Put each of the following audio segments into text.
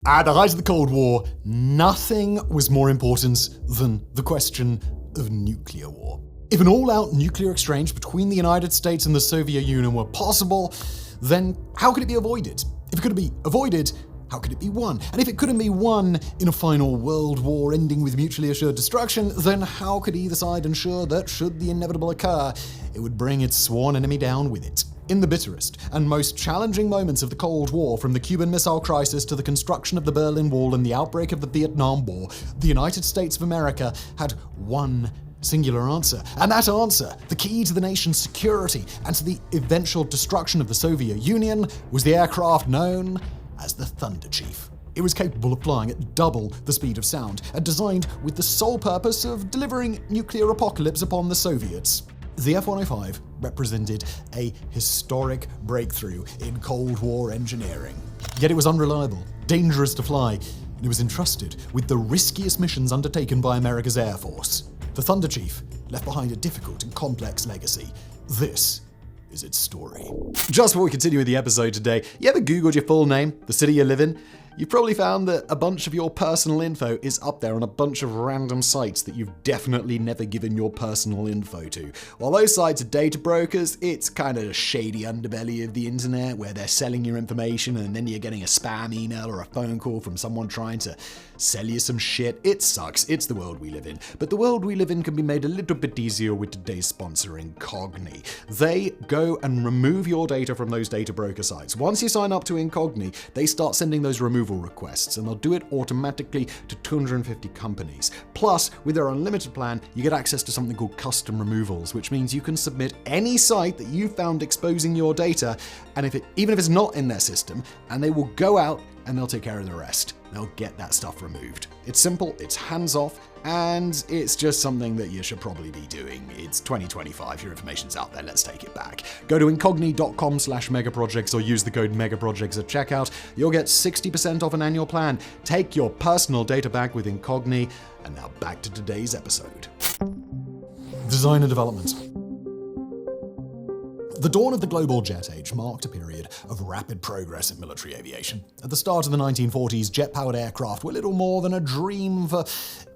At the height of the Cold War, nothing was more important than the question of nuclear war. If an all-out nuclear exchange between the United States and the Soviet Union were possible, then how could it be avoided? If it couldn't be avoided, how could it be won? And if it couldn't be won in a final world war ending with mutually assured destruction, then how could either side ensure that, should the inevitable occur, it would bring its sworn enemy down with it? In the bitterest and most challenging moments of the Cold War, from the Cuban Missile Crisis to the construction of the Berlin Wall and the outbreak of the Vietnam War, the United States of America had one singular answer. And that answer, the key to the nation's security and to the eventual destruction of the Soviet Union, was the aircraft known as the Thunderchief. It was capable of flying at double the speed of sound and designed with the sole purpose of delivering nuclear apocalypse upon the Soviets. The F-105 represented a historic breakthrough in Cold War engineering. Yet it was unreliable, dangerous to fly, and it was entrusted with the riskiest missions undertaken by America's Air Force. The Thunderchief left behind a difficult and complex legacy. This is its story. Just before we continue with the episode today, you ever Googled your full name, the city you live in? You've probably found that a bunch of your personal info is up there on a bunch of random sites that you've definitely never given your personal info to. While those sites are data brokers, it's kind of a shady underbelly of the internet where they're selling your information and then you're getting a spam email or a phone call from someone trying to sell you some shit. It sucks. It's the world we live in. But the world we live in can be made a little bit easier with today's sponsor, Incogni. They go and remove your data from those data broker sites. Once you sign up to Incogni, they start sending those removal requests, and they'll do it automatically to 250 companies. Plus, with their unlimited plan, you get access to something called custom removals, which means you can submit any site that you found exposing your data, and even if it's not in their system, and they will go out and they'll take care of the rest. They'll get that stuff removed. It's simple, it's hands-off, and it's just something that you should probably be doing. It's 2025, your information's out there, let's take it back. Go to incogni.com/megaprojects or use the code megaprojects at checkout. You'll get 60% off an annual plan. Take your personal data back with Incogni. And now back to today's episode. Design and development. The dawn of the global jet age marked a period of rapid progress in military aviation. At the start of the 1940s, jet-powered aircraft were little more than a dream for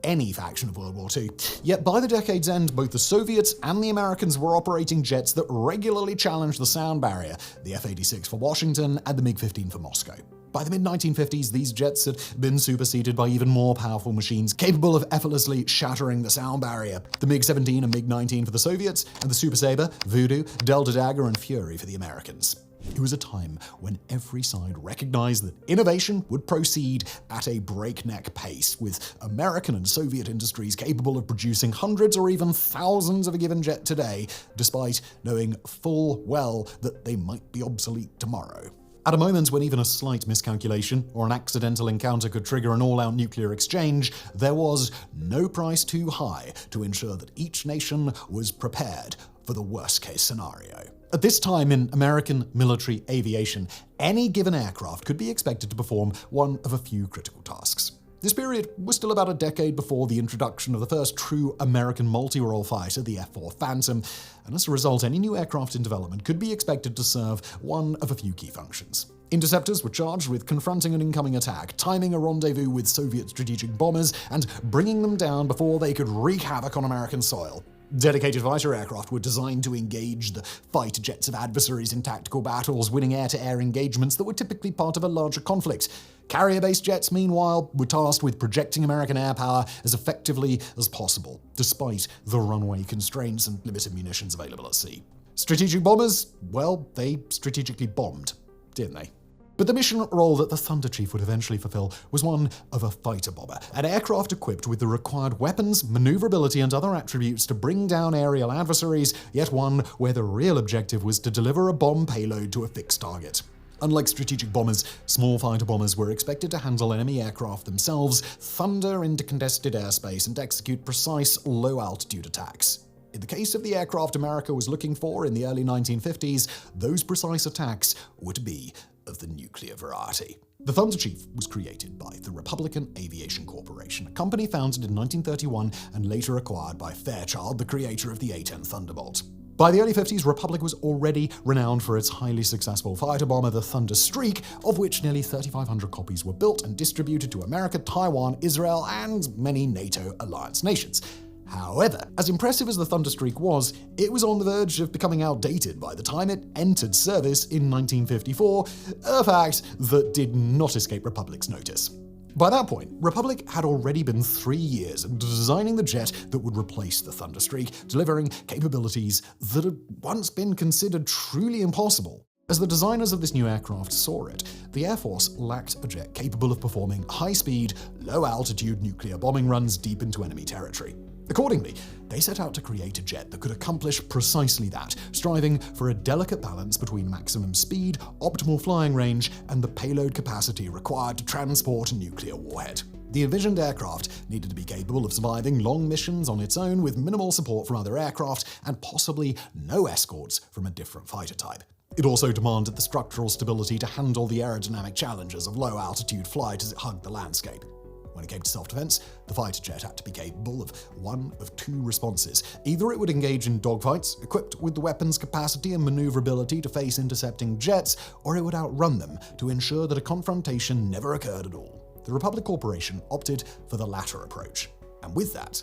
any faction of World War II. Yet by the decade's end, both the Soviets and the Americans were operating jets that regularly challenged the sound barrier, the F-86 for Washington and the MiG-15 for Moscow. By the mid-1950s, these jets had been superseded by even more powerful machines capable of effortlessly shattering the sound barrier. The MiG-17 and MiG-19 for the Soviets, and the Super Sabre, Voodoo, Delta Dagger, and Fury for the Americans. It was a time when every side recognized that innovation would proceed at a breakneck pace, with American and Soviet industries capable of producing hundreds or even thousands of a given jet today, despite knowing full well that they might be obsolete tomorrow. At a moment when even a slight miscalculation or an accidental encounter could trigger an all-out nuclear exchange, there was no price too high to ensure that each nation was prepared for the worst-case scenario. At this time in American military aviation, any given aircraft could be expected to perform one of a few critical tasks. This period was still about a decade before the introduction of the first true American multi-role fighter, the F-4 Phantom, and as a result, any new aircraft in development could be expected to serve one of a few key functions. Interceptors were charged with confronting an incoming attack, timing a rendezvous with Soviet strategic bombers, and bringing them down before they could wreak havoc on American soil. Dedicated fighter aircraft were designed to engage the fighter jets of adversaries in tactical battles, winning air-to-air engagements that were typically part of a larger conflict. Carrier-based jets, meanwhile, were tasked with projecting American air power as effectively as possible, despite the runway constraints and limited munitions available at sea. Strategic bombers, well, they strategically bombed, didn't they? But the mission role that the Thunderchief would eventually fulfill was one of a fighter bomber, an aircraft equipped with the required weapons, maneuverability, and other attributes to bring down aerial adversaries, yet one where the real objective was to deliver a bomb payload to a fixed target. Unlike strategic bombers, small fighter bombers were expected to handle enemy aircraft themselves, thunder into contested airspace, and execute precise, low-altitude attacks. In the case of the aircraft America was looking for in the early 1950s, those precise attacks would be of the nuclear variety. The Thunderchief was created by the Republican Aviation Corporation, a company founded in 1931 and later acquired by Fairchild, the creator of the A-10 Thunderbolt. By the early 50s, Republic was already renowned for its highly successful fighter bomber, the Thunderstreak, of which nearly 3,500 copies were built and distributed to America, Taiwan, Israel, and many NATO alliance nations. However, as impressive as the Thunderstreak was, it was on the verge of becoming outdated by the time it entered service in 1954, a fact that did not escape Republic's notice. By that point, Republic had already been 3 years into designing the jet that would replace the Thunderstreak, delivering capabilities that had once been considered truly impossible. As the designers of this new aircraft saw it, the Air Force lacked a jet capable of performing high-speed, low-altitude nuclear bombing runs deep into enemy territory. Accordingly, they set out to create a jet that could accomplish precisely that, striving for a delicate balance between maximum speed, optimal flying range, and the payload capacity required to transport a nuclear warhead. The envisioned aircraft needed to be capable of surviving long missions on its own with minimal support from other aircraft and possibly no escorts from a different fighter type. It also demanded the structural stability to handle the aerodynamic challenges of low-altitude flight as it hugged the landscape. When it came to self-defense, the fighter jet had to be capable of one of two responses. Either it would engage in dogfights, equipped with the weapons capacity and maneuverability to face intercepting jets, or it would outrun them to ensure that a confrontation never occurred at all. The Republic Corporation opted for the latter approach, and with that,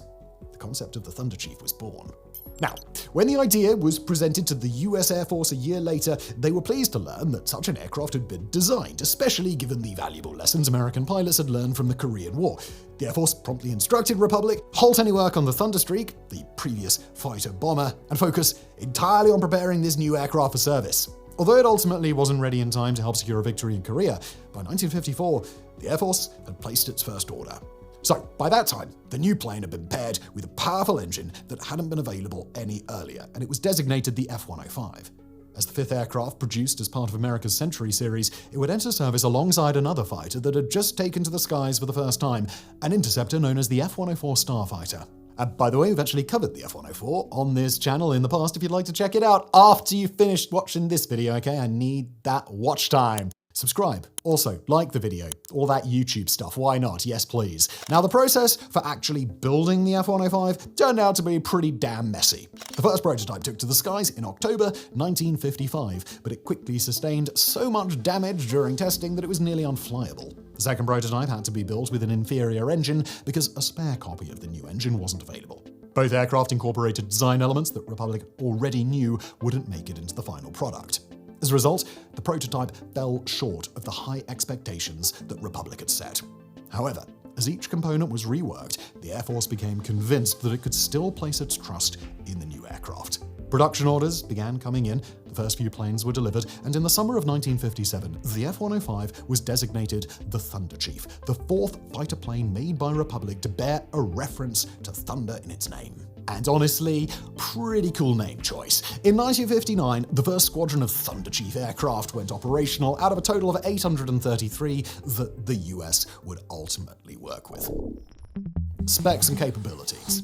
the concept of the Thunderchief was born. Now, when the idea was presented to the US Air Force a year later, they were pleased to learn that such an aircraft had been designed, especially given the valuable lessons American pilots had learned from the Korean War. The Air Force promptly instructed Republic, halt any work on the Thunderstreak, the previous fighter bomber, and focus entirely on preparing this new aircraft for service. Although it ultimately wasn't ready in time to help secure a victory in Korea, by 1954, the Air Force had placed its first order. So, by that time, the new plane had been paired with a powerful engine that hadn't been available any earlier, and it was designated the F-105. As the fifth aircraft produced as part of America's Century series, it would enter service alongside another fighter that had just taken to the skies for the first time, an interceptor known as the F-104 Starfighter. And by the way, we've actually covered the F-104 on this channel in the past if you'd like to check it out after you've finished watching this video, okay? I need that watch time. Subscribe. Also, like the video. All that YouTube stuff, why not? Yes, please. Now, the process for actually building the F-105 turned out to be pretty damn messy. The first prototype took to the skies in October 1955, but it quickly sustained so much damage during testing that it was nearly unflyable. The second prototype had to be built with an inferior engine because a spare copy of the new engine wasn't available. Both aircraft incorporated design elements that Republic already knew wouldn't make it into the final product. As a result, the prototype fell short of the high expectations that Republic had set. However, as each component was reworked, the Air Force became convinced that it could still place its trust in the new aircraft. Production orders began coming in, the first few planes were delivered, and in the summer of 1957, the F-105 was designated the Thunderchief, the fourth fighter plane made by Republic to bear a reference to thunder in its name. And honestly, pretty cool name choice. In 1959, the first squadron of Thunderchief aircraft went operational out of a total of 833 that the US would ultimately work with. Specs and capabilities.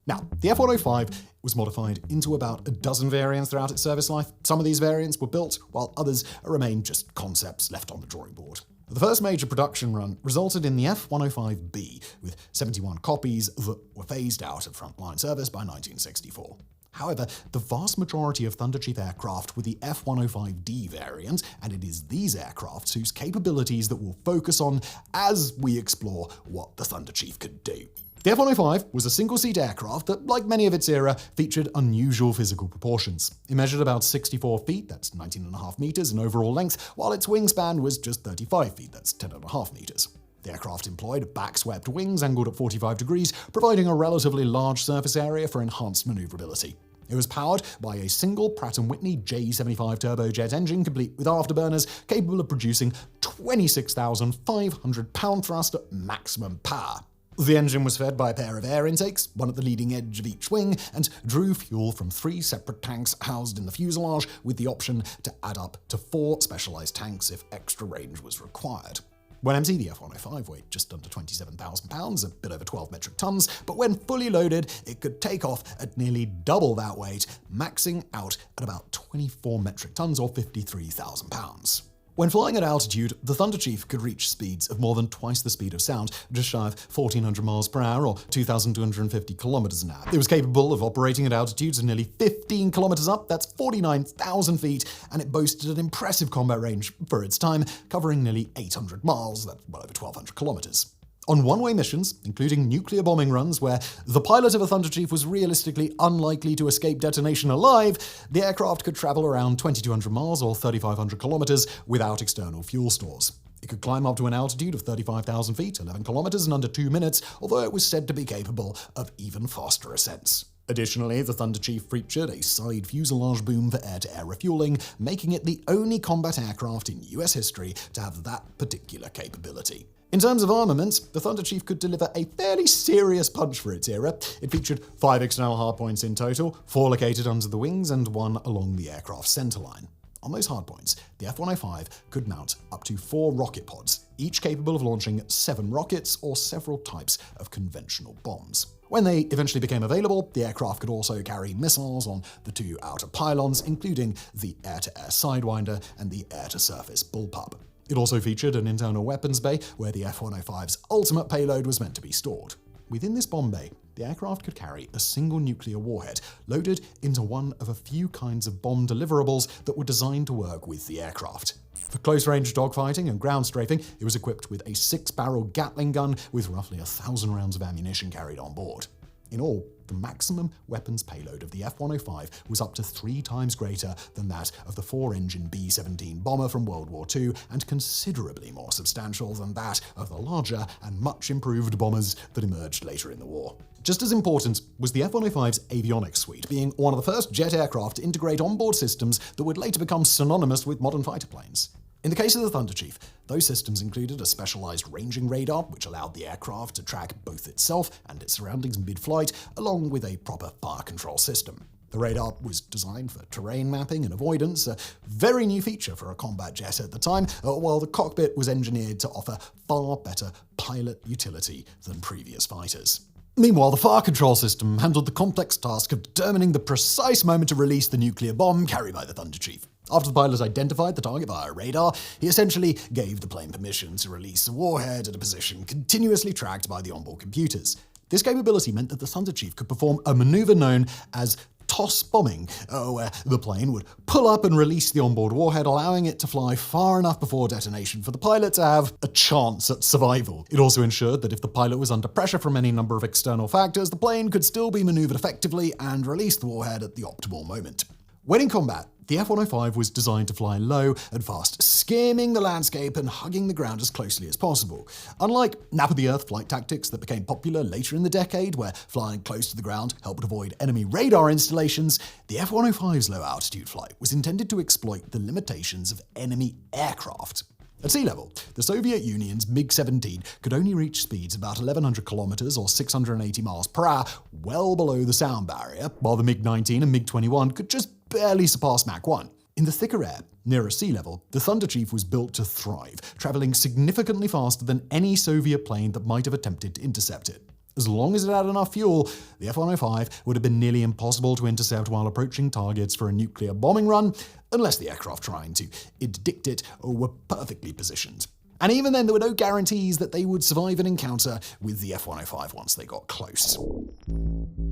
Now, the F-105 was modified into about a dozen variants throughout its service life. Some of these variants were built, while others remained just concepts left on the drawing board. The first major production run resulted in the F-105B, with 71 copies that were phased out of frontline service by 1964. However, the vast majority of Thunderchief aircraft were the F-105D variant, and it is these aircraft whose capabilities that we'll focus on as we explore what the Thunderchief could do. The F-105 was a single-seat aircraft that, like many of its era, featured unusual physical proportions. It measured about 64 feet, that's 19.5 meters in overall length, while its wingspan was just 35 feet, that's 10.5 meters. The aircraft employed back-swept wings angled at 45 degrees, providing a relatively large surface area for enhanced maneuverability. It was powered by a single Pratt & Whitney J75 turbojet engine complete with afterburners capable of producing 26,500 pound thrust at maximum power. The engine was fed by a pair of air intakes, one at the leading edge of each wing, and drew fuel from 3 separate tanks housed in the fuselage, with the option to add up to 4 specialized tanks if extra range was required. When empty, the F-105 weighed just under 27,000 pounds, a bit over 12 metric tons, but when fully loaded, it could take off at nearly double that weight, maxing out at about 24 metric tons or 53,000 pounds. When flying at altitude, the Thunderchief could reach speeds of more than twice the speed of sound, just shy of 1,400 miles per hour or 2,250 kilometers an hour. It was capable of operating at altitudes of nearly 15 kilometers up, that's 49,000 feet, and it boasted an impressive combat range for its time, covering nearly 800 miles, that's well over 1,200 kilometers. On one-way missions, including nuclear bombing runs where the pilot of a Thunderchief was realistically unlikely to escape detonation alive, the aircraft could travel around 2,200 miles or 3,500 kilometers without external fuel stores. It could climb up to an altitude of 35,000 feet, 11 kilometers, in under 2 minutes, although it was said to be capable of even faster ascents. Additionally, the Thunderchief featured a side fuselage boom for air-to-air refueling, making it the only combat aircraft in US history to have that particular capability. In terms of armament, the Thunderchief could deliver a fairly serious punch for its era. It featured 5 external hardpoints in total, 4 located under the wings and 1 along the aircraft's centerline. On those hardpoints, the F-105 could mount up to 4 rocket pods, each capable of launching 7 rockets or several types of conventional bombs. When they eventually became available, the aircraft could also carry missiles on the 2 outer pylons, including the air-to-air Sidewinder and the air-to-surface bullpup. It also featured an internal weapons bay where the F-105's ultimate payload was meant to be stored. Within this bomb bay, the aircraft could carry a single nuclear warhead loaded into one of a few kinds of bomb deliverables that were designed to work with the aircraft. For close-range dogfighting and ground strafing, it was equipped with a 6-barrel Gatling gun with roughly 1,000 rounds of ammunition carried on board. In all, the maximum weapons payload of the F-105 was up to 3 times greater than that of the 4-engine B-17 bomber from World War II, and considerably more substantial than that of the larger and much improved bombers that emerged later in the war. Just as important was the F-105's avionics suite, being one of the first jet aircraft to integrate onboard systems that would later become synonymous with modern fighter planes. In the case of the Thunderchief, those systems included a specialized ranging radar, which allowed the aircraft to track both itself and its surroundings mid-flight, along with a proper fire control system. The radar was designed for terrain mapping and avoidance, a very new feature for a combat jet at the time, while the cockpit was engineered to offer far better pilot utility than previous fighters. Meanwhile, the fire control system handled the complex task of determining the precise moment to release the nuclear bomb carried by the Thunderchief. After the pilot identified the target via radar, he essentially gave the plane permission to release the warhead at a position continuously tracked by the onboard computers. This capability meant that the Thunderchief could perform a maneuver known as toss bombing, where the plane would pull up and release the onboard warhead, allowing it to fly far enough before detonation for the pilot to have a chance at survival. It also ensured that if the pilot was under pressure from any number of external factors, the plane could still be maneuvered effectively and release the warhead at the optimal moment. When in combat, the F-105 was designed to fly low and fast, skimming the landscape and hugging the ground as closely as possible. Unlike nap-of-the-earth flight tactics that became popular later in the decade, where flying close to the ground helped avoid enemy radar installations, the F-105's low-altitude flight was intended to exploit the limitations of enemy aircraft. At sea level, the Soviet Union's MiG-17 could only reach speeds about 1,100 kilometers or 680 miles per hour, well below the sound barrier, while the MiG-19 and MiG-21 could just barely surpass Mach 1. In the thicker air, nearer sea level, the Thunderchief was built to thrive, traveling significantly faster than any Soviet plane that might have attempted to intercept it. As long as it had enough fuel, the F-105 would have been nearly impossible to intercept while approaching targets for a nuclear bombing run, unless the aircraft trying to interdict it were perfectly positioned. And even then, there were no guarantees that they would survive an encounter with the F-105 once they got close.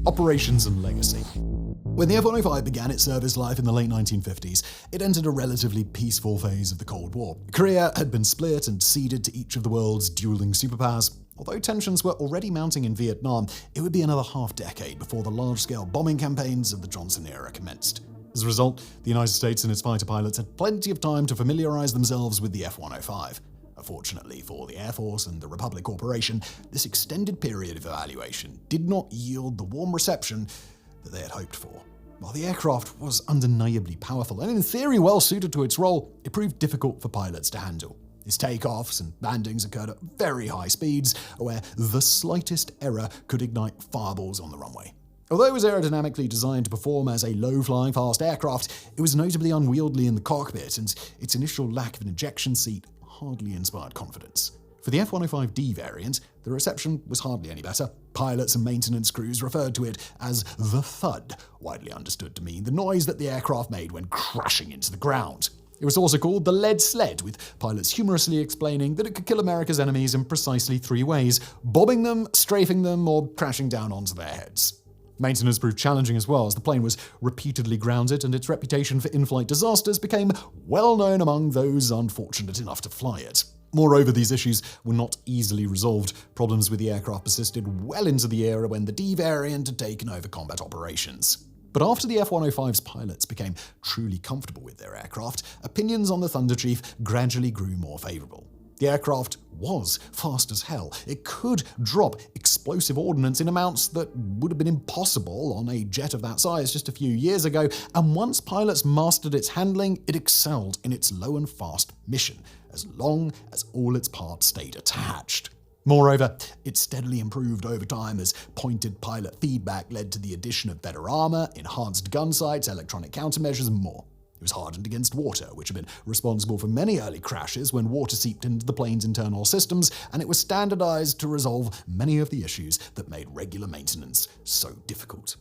Operations and legacy. When the F-105 began its service life in the late 1950s, it entered a relatively peaceful phase of the Cold War. Korea had been split and ceded to each of the world's dueling superpowers. Although tensions were already mounting in Vietnam, it would be another half-decade before the large-scale bombing campaigns of the Johnson era commenced. As a result, the United States and its fighter pilots had plenty of time to familiarize themselves with the F-105. Unfortunately for the Air Force and the Republic Corporation, this extended period of evaluation did not yield the warm reception that they had hoped for. While the aircraft was undeniably powerful and in theory well suited to its role, it proved difficult for pilots to handle. Its takeoffs and landings occurred at very high speeds, where the slightest error could ignite fireballs on the runway. Although it was aerodynamically designed to perform as a low-flying fast aircraft, it was notably unwieldy in the cockpit, and its initial lack of an ejection seat hardly inspired confidence. For the F-105D variant, the reception was hardly any better. Pilots and maintenance crews referred to it as the thud, widely understood to mean the noise that the aircraft made when crashing into the ground. It was also called the Lead Sled, with pilots humorously explaining that it could kill America's enemies in precisely 3 ways: bombing them, strafing them, or crashing down onto their heads. Maintenance proved challenging as well, as the plane was repeatedly grounded, and its reputation for in-flight disasters became well known among those unfortunate enough to fly it. Moreover, these issues were not easily resolved. Problems with the aircraft persisted well into the era when the D variant had taken over combat operations. But after the F-105's pilots became truly comfortable with their aircraft, opinions on the Thunderchief gradually grew more favorable. The aircraft was fast as hell. It could drop explosive ordnance in amounts that would have been impossible on a jet of that size just a few years ago, and once pilots mastered its handling, it excelled in its low and fast mission, as long as all its parts stayed attached. Moreover, it steadily improved over time as pointed pilot feedback led to the addition of better armor, enhanced gun sights, electronic countermeasures, and more. It was hardened against water, which had been responsible for many early crashes when water seeped into the plane's internal systems, and it was standardized to resolve many of the issues that made regular maintenance so difficult.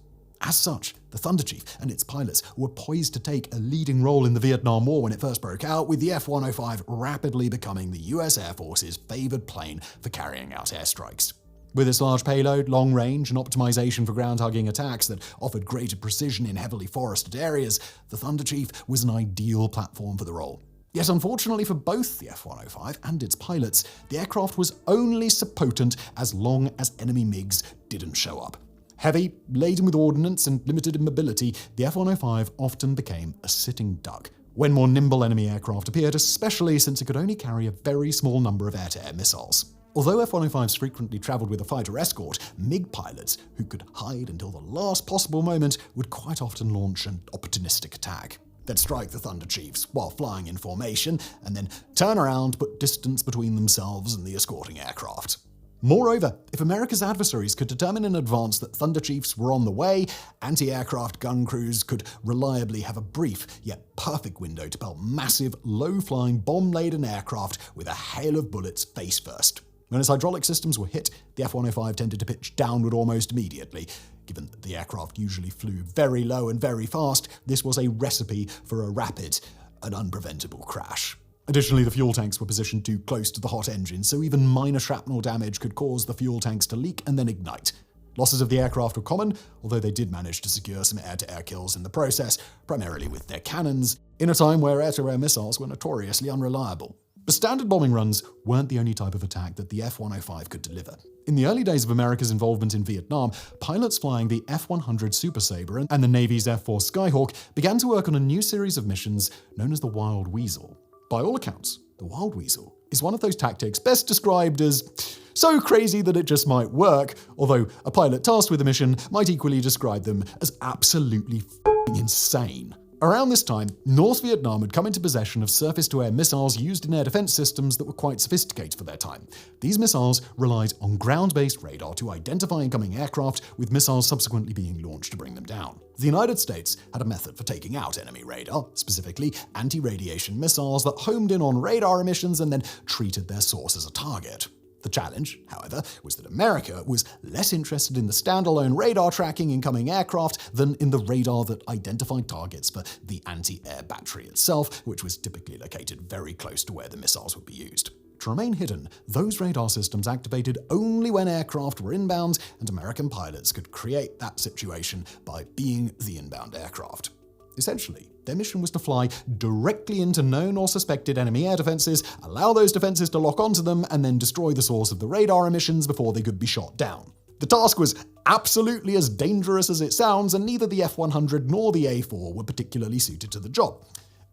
As such, the Thunderchief and its pilots were poised to take a leading role in the Vietnam War when it first broke out, with the F-105 rapidly becoming the US Air Force's favored plane for carrying out airstrikes. With its large payload, long range, and optimization for ground-hugging attacks that offered greater precision in heavily forested areas, the Thunderchief was an ideal platform for the role. Yet unfortunately for both the F-105 and its pilots, the aircraft was only so potent as long as enemy MiGs didn't show up. Heavy, laden with ordnance, and limited in mobility, the F-105 often became a sitting duck when more nimble enemy aircraft appeared, especially since it could only carry a very small number of air-to-air missiles. Although F-105s frequently traveled with a fighter escort, MiG pilots, who could hide until the last possible moment, would quite often launch an opportunistic attack. They'd strike the Thunderchiefs while flying in formation, and then turn around to put distance between themselves and the escorting aircraft. Moreover, if America's adversaries could determine in advance that Thunderchiefs were on the way, anti-aircraft gun crews could reliably have a brief yet perfect window to pelt massive, low-flying, bomb-laden aircraft with a hail of bullets face first. When its hydraulic systems were hit, the F-105 tended to pitch downward almost immediately. Given that the aircraft usually flew very low and very fast, this was a recipe for a rapid and unpreventable crash. Additionally, the fuel tanks were positioned too close to the hot engine, so even minor shrapnel damage could cause the fuel tanks to leak and then ignite. Losses of the aircraft were common, although they did manage to secure some air-to-air kills in the process, primarily with their cannons, in a time where air-to-air missiles were notoriously unreliable. But standard bombing runs weren't the only type of attack that the F-105 could deliver. In the early days of America's involvement in Vietnam, pilots flying the F-100 Super Sabre and the Navy's F-4 Skyhawk began to work on a new series of missions known as the Wild Weasel. By all accounts, the Wild Weasel is one of those tactics best described as so crazy that it just might work, although a pilot tasked with the mission might equally describe them as absolutely f***ing insane. Around this time, North Vietnam had come into possession of surface-to-air missiles used in air defense systems that were quite sophisticated for their time. These missiles relied on ground-based radar to identify incoming aircraft, with missiles subsequently being launched to bring them down. The United States had a method for taking out enemy radar, specifically anti-radiation missiles that homed in on radar emissions and then treated their source as a target. The challenge, however, was that America was less interested in the standalone radar tracking incoming aircraft than in the radar that identified targets for the anti-air battery itself, which was typically located very close to where the missiles would be used. To remain hidden, those radar systems activated only when aircraft were inbound, and American pilots could create that situation by being the inbound aircraft. Essentially, their mission was to fly directly into known or suspected enemy air defenses, allow those defenses to lock onto them, and then destroy the source of the radar emissions before they could be shot down. The task was absolutely as dangerous as it sounds, and neither the F-100 nor the A-4 were particularly suited to the job.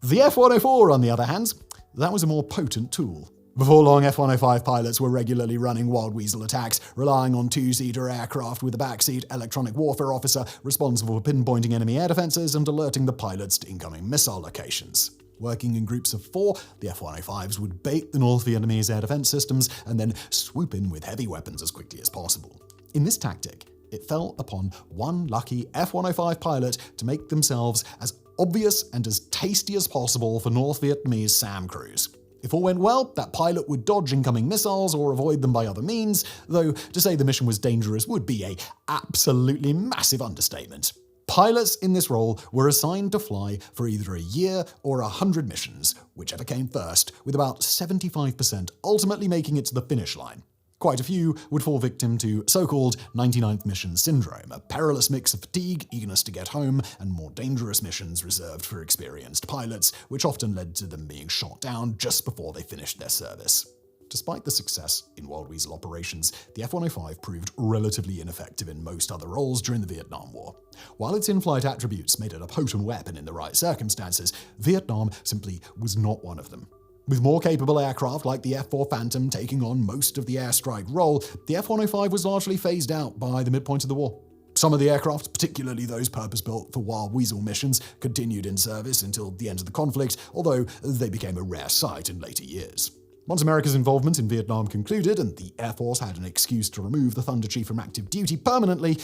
The F-104, on the other hand, that was a more potent tool. Before long, F-105 pilots were regularly running Wild Weasel attacks, relying on two-seater aircraft with a backseat electronic warfare officer responsible for pinpointing enemy air defenses and alerting the pilots to incoming missile locations. Working in groups of 4, the F-105s would bait the North Vietnamese air defense systems and then swoop in with heavy weapons as quickly as possible. In this tactic, it fell upon one lucky F-105 pilot to make themselves as obvious and as tasty as possible for North Vietnamese SAM crews. If all went well, that pilot would dodge incoming missiles or avoid them by other means, though to say the mission was dangerous would be an absolutely massive understatement. Pilots in this role were assigned to fly for either a year or 100 missions, whichever came first, with about 75% ultimately making it to the finish line. Quite a few would fall victim to so-called 99th mission syndrome, a perilous mix of fatigue, eagerness to get home, and more dangerous missions reserved for experienced pilots, which often led to them being shot down just before they finished their service. Despite the success in Wild Weasel operations, the F-105 proved relatively ineffective in most other roles during the Vietnam War. While its in-flight attributes made it a potent weapon in the right circumstances, Vietnam simply was not one of them. With more capable aircraft like the F-4 Phantom taking on most of the airstrike role, the F-105 was largely phased out by the midpoint of the war. Some of the aircraft, particularly those purpose-built for Wild Weasel missions, continued in service until the end of the conflict, although they became a rare sight in later years. Once America's involvement in Vietnam concluded and the Air Force had an excuse to remove the Thunderchief from active duty permanently,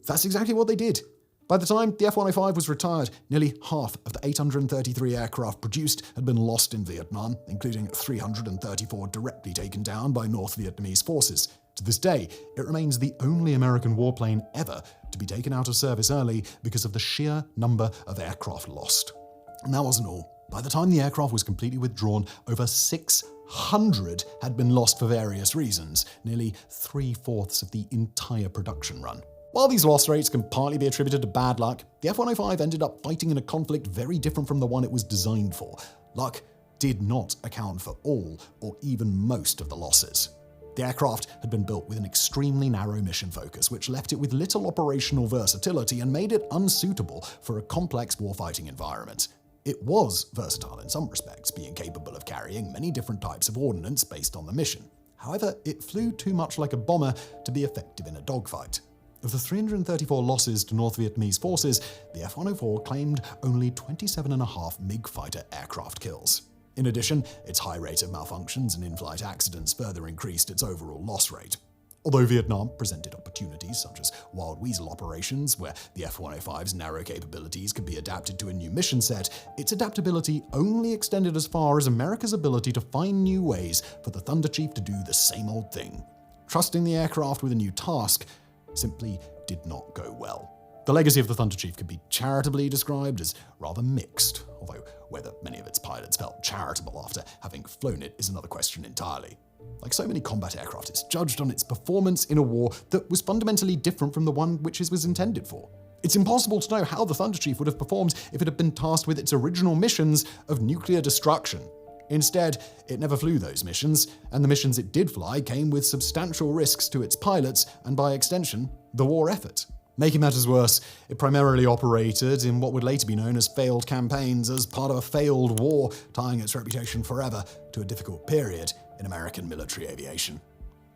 that's exactly what they did. By the time the F-105 was retired, nearly half of the 833 aircraft produced had been lost in Vietnam, including 334 directly taken down by North Vietnamese forces. To this day, it remains the only American warplane ever to be taken out of service early because of the sheer number of aircraft lost. And that wasn't all. By the time the aircraft was completely withdrawn, over 600 had been lost for various reasons, nearly 3/4 of the entire production run. While these loss rates can partly be attributed to bad luck, the F-105 ended up fighting in a conflict very different from the one it was designed for. Luck did not account for all or even most of the losses. The aircraft had been built with an extremely narrow mission focus, which left it with little operational versatility and made it unsuitable for a complex warfighting environment. It was versatile in some respects, being capable of carrying many different types of ordnance based on the mission. However, it flew too much like a bomber to be effective in a dogfight. Of the 334 losses to North Vietnamese forces, the F-104 claimed only 27.5 MiG fighter aircraft kills. In addition, its high rate of malfunctions and in-flight accidents further increased its overall loss rate. Although Vietnam presented opportunities such as Wild Weasel operations, where the F-105's narrow capabilities could be adapted to a new mission set, its adaptability only extended as far as America's ability to find new ways for the Thunderchief to do the same old thing. Trusting the aircraft with a new task simply did not go well. The legacy of the Thunderchief could be charitably described as rather mixed, although whether many of its pilots felt charitable after having flown it is another question entirely. Like so many combat aircraft, it's judged on its performance in a war that was fundamentally different from the one which it was intended for. It's impossible to know how the Thunderchief would have performed if it had been tasked with its original missions of nuclear destruction. Instead, it never flew those missions, and the missions it did fly came with substantial risks to its pilots and, by extension, the war effort. Making matters worse, it primarily operated in what would later be known as failed campaigns as part of a failed war, tying its reputation forever to a difficult period in American military aviation.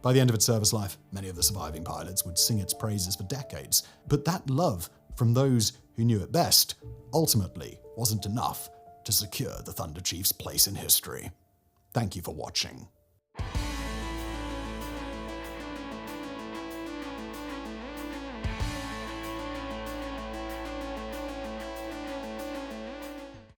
By the end of its service life, many of the surviving pilots would sing its praises for decades, but that love from those who knew it best ultimately wasn't enough to secure the Thunderchief's place in history. Thank you for watching.